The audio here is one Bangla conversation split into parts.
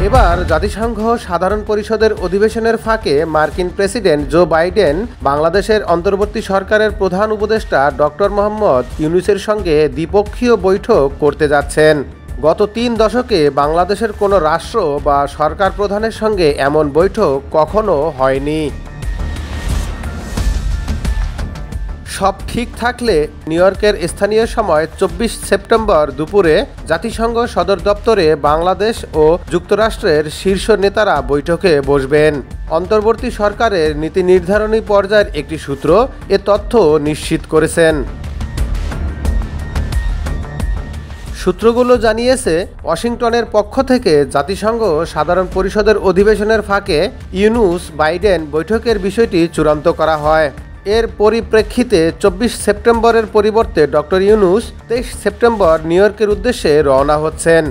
এবার জাতিসংঘ সাধারণ পরিষদের অধিবেশনের ফাঁকে মার্কিন প্রেসিডেন্ট জো বাইডেন বাংলাদেশের অন্তর্বর্তী সরকারের প্রধান উপদেষ্টা ডক্টর মোহাম্মদ ইউনূসের সঙ্গে দ্বিপক্ষীয় বৈঠক করতে যাচ্ছেন। গত ৩ দশকে বাংলাদেশের কোনো রাষ্ট্র বা সরকার প্রধানের সঙ্গে এমন বৈঠক কখনো হয়নি। সব ঠিক থাকলে নিউ ইয়র্কের স্থানীয় সময় ২৪ সেপ্টেম্বর দুপুরে জাতিসংঘ সদর দপ্তরে বাংলাদেশ ও যুক্তরাষ্ট্রের শীর্ষ নেতারা বৈঠকে বসবেন। অন্তর্বর্তী সরকারের নীতি নির্ধারণী পর্যায়ের একটি সূত্র এ তথ্য নিশ্চিত করেছেন। সূত্রগুলো জানিয়েছে, ওয়াশিংটনের পক্ষ থেকে জাতিসংঘ সাধারণ পরিষদের অধিবেশনের ফাঁকে ইউনূস বাইডেন বৈঠকের বিষয়টি চূড়ান্ত করা হয়। এর পরিপ্রেক্ষিতে ২৪ সেপ্টেম্বরের পরিবর্তে ডক্টর ইউনূস ২৩ সেপ্টেম্বর নিউ ইয়র্কের উদ্দেশ্যে রওনা হচ্ছেন।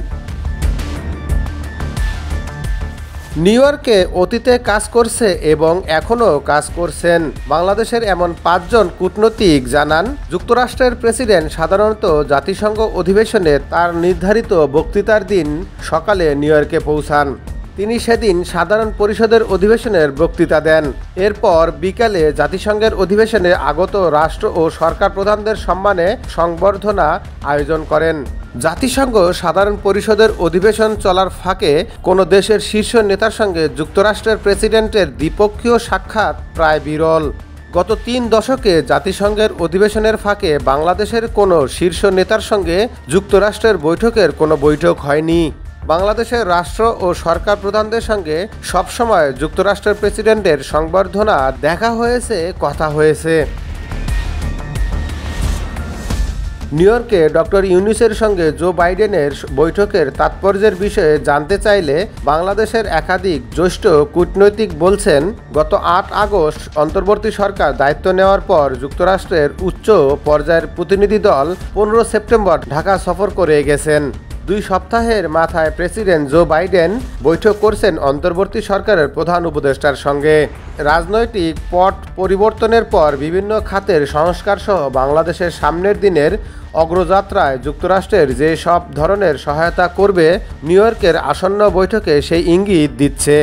নিউ ইয়র্কে অতীতে কাজ করছে এবং এখনও কাজ করছেন বাংলাদেশের এমন ৫ জন কূটনীতিক জানান, যুক্তরাষ্ট্রের প্রেসিডেন্ট সাধারণত জাতিসংঘ অধিবেশনে তার নির্ধারিত বক্তৃতার দিন সকালে নিউ ইয়র্কে পৌঁছান। তিনি সেদিন সাধারণ পরিষদের অধিবেশনের বক্তৃতা দেন। এরপর বিকালে জাতিসংঘের অধিবেশনে আগত রাষ্ট্র ও সরকার প্রধানদের সম্মানে সংবর্ধনা আয়োজন করেন। জাতিসংঘ সাধারণ পরিষদের অধিবেশন চলার ফাঁকে কোনো দেশের শীর্ষ নেতার সঙ্গে যুক্তরাষ্ট্রের প্রেসিডেন্টের দ্বিপক্ষীয় সাক্ষাৎ প্রায় বিরল। গত ৩ দশকে জাতিসংঘের অধিবেশনের ফাঁকে বাংলাদেশের কোনো শীর্ষ নেতার সঙ্গে যুক্তরাষ্ট্রের বৈঠকের কোনো বৈঠক হয়নি। বাংলাদেশের রাষ্ট্র ও সরকার প্রধানদের সঙ্গে সবসময় যুক্তরাষ্ট্রের প্রেসিডেন্টের সংবর্ধনা দেখা হয়েছে, কথা হয়েছে। নিউ ইয়র্কে ডক্টর ইউনূসের সঙ্গে জো বাইডেনের বৈঠকের তাৎপর্যের বিষয়ে জানতে চাইলে বাংলাদেশের একাধিক জ্যেষ্ঠ কূটনৈতিক বলছেন, গত ৮ আগস্ট অন্তর্বর্তী সরকার দায়িত্ব নেওয়ার পর যুক্তরাষ্ট্রের উচ্চ পর্যায়ের প্রতিনিধি দল ১৫ সেপ্টেম্বর ঢাকা সফর করে গেছেন। ২ সপ্তাহের মাথায় প্রেসিডেন্ট জো বাইডেন বৈঠক করছেন অন্তর্বর্তী সরকারের প্রধান উপদেষ্টার সঙ্গে। রাজনৈতিক পট পরিবর্তনের পর বিভিন্ন খাতের সংস্কারসহ বাংলাদেশের সামনের দিনের অগ্রযাত্রায় যুক্তরাষ্ট্রের যে সব ধরনের সহায়তা করবে, নিউ ইয়র্কের আসন্ন বৈঠকে সেই ইঙ্গিত দিচ্ছে।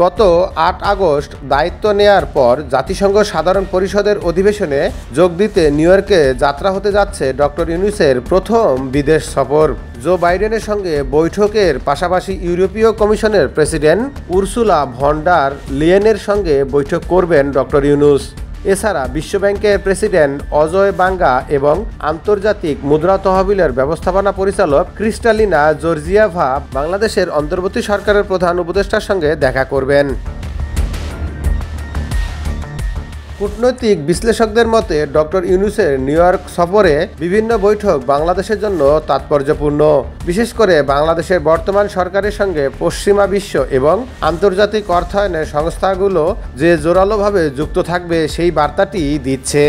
গত ৮ আগস্ট দায়িত্ব নেয়ার পর জাতিসংঘ সাধারণ পরিষদের অধিবেশনে যোগ দিতে নিউ ইয়র্কে যাত্রা হতে যাচ্ছে ডক্টর ইউনূসের প্রথম বিদেশ সফর। জো বাইডেনের সঙ্গে বৈঠকের পাশাপাশি ইউরোপীয় কমিশনের প্রেসিডেন্ট উর্সুলা ভন ডার লিয়েনের সঙ্গে বৈঠক করবেন ডক্টর ইউনূস। এছাড়া বিশ্বব্যাংকের প্রেসিডেন্ট অজয় বাঙ্গা এবং আন্তর্জাতিক মুদ্রা তহবিলের ব্যবস্থাপনা পরিচালক ক্রিস্টালিনা জর্জিয়েভা বাংলাদেশের অন্তর্বর্তী সরকারের প্রধান উপদেষ্টার সঙ্গে দেখা করবেন। কূটনৈতিক বিশ্লেষকদের মতে ডক্টর ইউনূসের নিউ ইয়র্ক সফরে বিভিন্ন বৈঠক বাংলাদেশের জন্য তাৎপর্যপূর্ণ। বিশেষ করে বাংলাদেশের বর্তমান সরকারের সঙ্গে পশ্চিমা বিশ্ব এবং আন্তর্জাতিক অর্থায়নের সংস্থাগুলো যে জোরালোভাবে যুক্ত থাকবে সেই বার্তাটি দিচ্ছে।